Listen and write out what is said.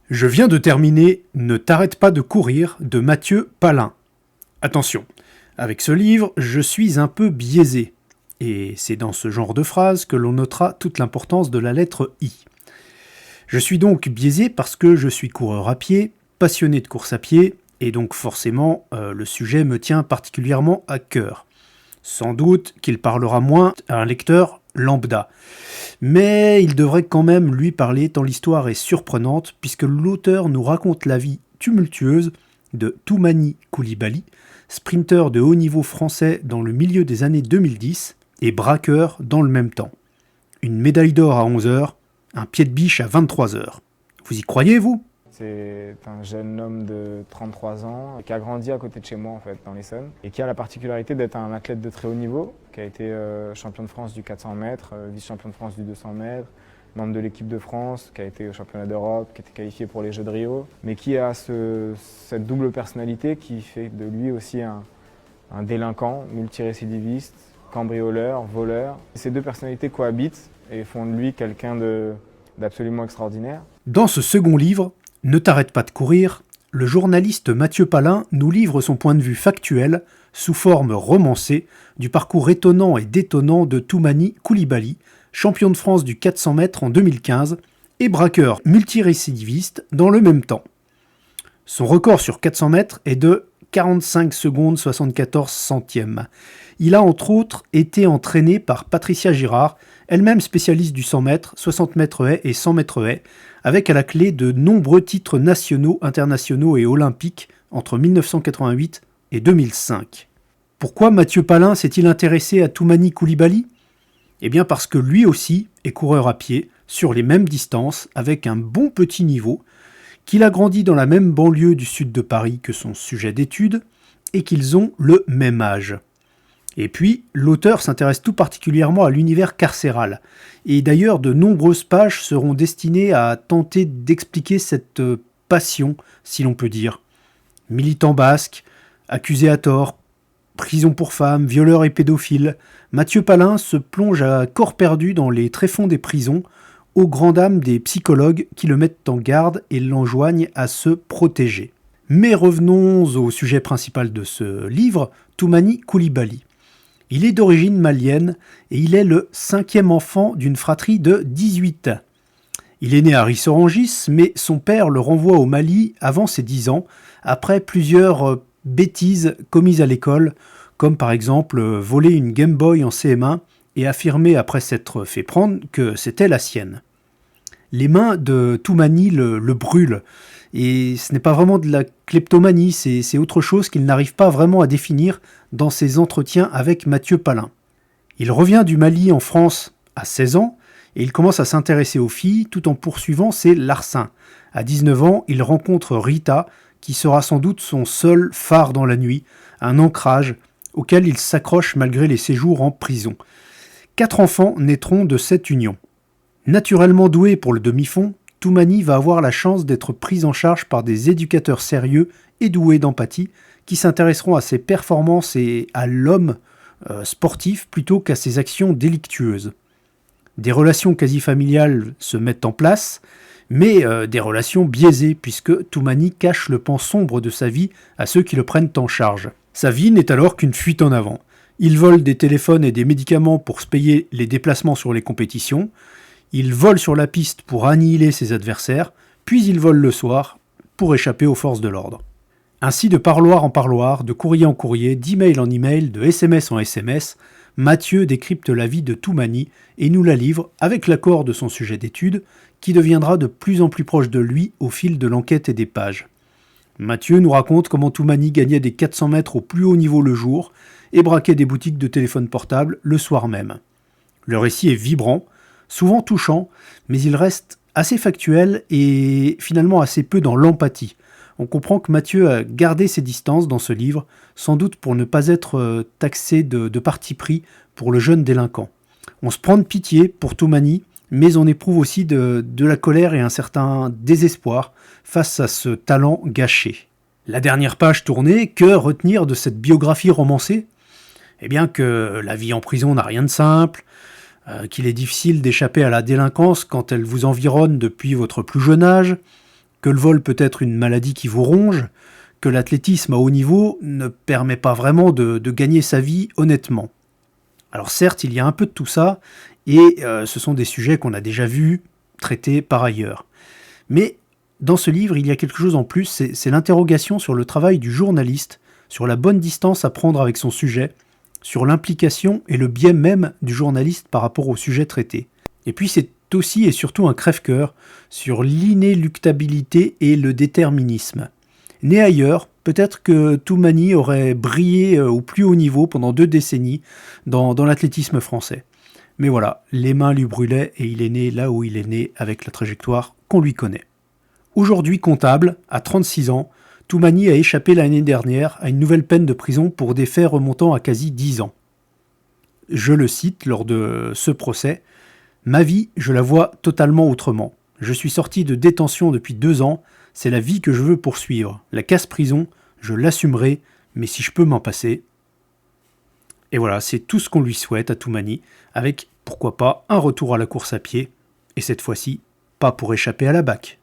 Je viens de terminer Ne t'arrête pas de courir de Mathieu Palin. Attention, avec ce livre, je suis un peu biaisé. Et c'est dans ce genre de phrase que l'on notera toute l'importance de la lettre I. Je suis donc biaisé parce que je suis coureur à pied, passionné de course à pied, et donc forcément, le sujet me tient particulièrement à cœur. Sans doute qu'il parlera moins à un lecteur lambda. Mais il devrait quand même lui parler tant l'histoire est surprenante puisque l'auteur nous raconte la vie tumultueuse de Toumani Coulibaly, sprinter de haut niveau français dans le milieu des années 2010 et braqueur dans le même temps. Une médaille d'or à 11h, un pied de biche à 23h. Vous y croyez, vous ? C'est un jeune homme de 33 ans qui a grandi à côté de chez moi en fait, dans l'Essonne et qui a la particularité d'être un athlète de très haut niveau, qui a été champion de France du 400 mètres, vice-champion de France du 200 mètres, membre de l'équipe de France, qui a été au championnat d'Europe, qui a été qualifié pour les Jeux de Rio, mais qui a cette double personnalité qui fait de lui aussi un délinquant, multirécidiviste, cambrioleur, voleur. Ces deux personnalités cohabitent et font de lui quelqu'un d'absolument extraordinaire. Dans ce second livre, Ne t'arrête pas de courir, le journaliste Mathieu Palin nous livre son point de vue factuel, sous forme romancée, du parcours étonnant et détonnant de Toumani Coulibaly, champion de France du 400 mètres en 2015 et braqueur multirécidiviste dans le même temps. Son record sur 400 mètres est de 45 secondes 74 centièmes. Il a entre autres été entraîné par Patricia Girard, elle-même spécialiste du 100 mètres, 60 mètres haies et 100 mètres haies, avec à la clé de nombreux titres nationaux, internationaux et olympiques entre 1988 et 2005. Pourquoi Mathieu Palin s'est-il intéressé à Toumani Coulibaly ? Eh bien parce que lui aussi est coureur à pied, sur les mêmes distances, avec un bon petit niveau, qu'il a grandi dans la même banlieue du sud de Paris que son sujet d'étude, et qu'ils ont le même âge. Et puis, l'auteur s'intéresse tout particulièrement à l'univers carcéral. Et d'ailleurs, de nombreuses pages seront destinées à tenter d'expliquer cette passion, si l'on peut dire. Militant basque, accusé à tort, prison pour femmes, violeur et pédophile, Mathieu Palin se plonge à corps perdu dans les tréfonds des prisons, aux grandes dames des psychologues qui le mettent en garde et l'enjoignent à se protéger. Mais revenons au sujet principal de ce livre, Toumani Coulibaly. Il est d'origine malienne et il est le 5e enfant d'une fratrie de 18. Il est né à Rissorangis, mais son père le renvoie au Mali avant ses 10 ans, après plusieurs bêtises commises à l'école, comme par exemple voler une Game Boy en CM1 et affirmer après s'être fait prendre que c'était la sienne. Les mains de Toumani le brûlent, et ce n'est pas vraiment de la kleptomanie, c'est autre chose qu'il n'arrive pas vraiment à définir dans ses entretiens avec Mathieu Palin. Il revient du Mali en France à 16 ans, et il commence à s'intéresser aux filles tout en poursuivant ses larcins. À 19 ans, il rencontre Rita, qui sera sans doute son seul phare dans la nuit, un ancrage auquel il s'accroche malgré les séjours en prison. 4 enfants naîtront de cette union. Naturellement doué pour le demi-fond, Toumani va avoir la chance d'être pris en charge par des éducateurs sérieux et doués d'empathie qui s'intéresseront à ses performances et à l'homme sportif plutôt qu'à ses actions délictueuses. Des relations quasi familiales se mettent en place, mais des relations biaisées puisque Toumani cache le pan sombre de sa vie à ceux qui le prennent en charge. Sa vie n'est alors qu'une fuite en avant. Il vole des téléphones et des médicaments pour se payer les déplacements sur les compétitions. Il vole sur la piste pour annihiler ses adversaires, puis il vole le soir pour échapper aux forces de l'ordre. Ainsi, de parloir en parloir, de courrier en courrier, d'email en email, de SMS en SMS, Mathieu décrypte la vie de Toumani et nous la livre avec l'accord de son sujet d'étude, qui deviendra de plus en plus proche de lui au fil de l'enquête et des pages. Mathieu nous raconte comment Toumani gagnait des 400 mètres au plus haut niveau le jour et braquait des boutiques de téléphones portables le soir même. Le récit est vibrant, souvent touchant, mais il reste assez factuel et finalement assez peu dans l'empathie. On comprend que Mathieu a gardé ses distances dans ce livre, sans doute pour ne pas être taxé de parti pris pour le jeune délinquant. On se prend de pitié pour Toumani, mais on éprouve aussi de la colère et un certain désespoir face à ce talent gâché. La dernière page tournée, que retenir de cette biographie romancée ? Eh bien que la vie en prison n'a rien de simple, qu'il est difficile d'échapper à la délinquance quand elle vous environne depuis votre plus jeune âge, que le vol peut être une maladie qui vous ronge, que l'athlétisme à haut niveau ne permet pas vraiment de gagner sa vie honnêtement. Alors certes, il y a un peu de tout ça, et ce sont des sujets qu'on a déjà vus, traités par ailleurs. Mais dans ce livre, il y a quelque chose en plus, c'est l'interrogation sur le travail du journaliste, sur la bonne distance à prendre avec son sujet, sur l'implication et le biais même du journaliste par rapport au sujet traité. Et puis c'est aussi et surtout un crève-cœur sur l'inéluctabilité et le déterminisme. Né ailleurs, peut-être que Toumani aurait brillé au plus haut niveau pendant 2 décennies dans l'athlétisme français. Mais voilà, les mains lui brûlaient et il est né là où il est né avec la trajectoire qu'on lui connaît. Aujourd'hui comptable, à 36 ans, Toumani a échappé l'année dernière à une nouvelle peine de prison pour des faits remontant à quasi 10 ans. Je le cite lors de ce procès, « Ma vie, je la vois totalement autrement. Je suis sorti de détention depuis 2 ans, c'est la vie que je veux poursuivre. La casse-prison, je l'assumerai, mais si je peux m'en passer... » Et voilà, c'est tout ce qu'on lui souhaite à Toumani, avec, pourquoi pas, un retour à la course à pied, et cette fois-ci, pas pour échapper à la BAC.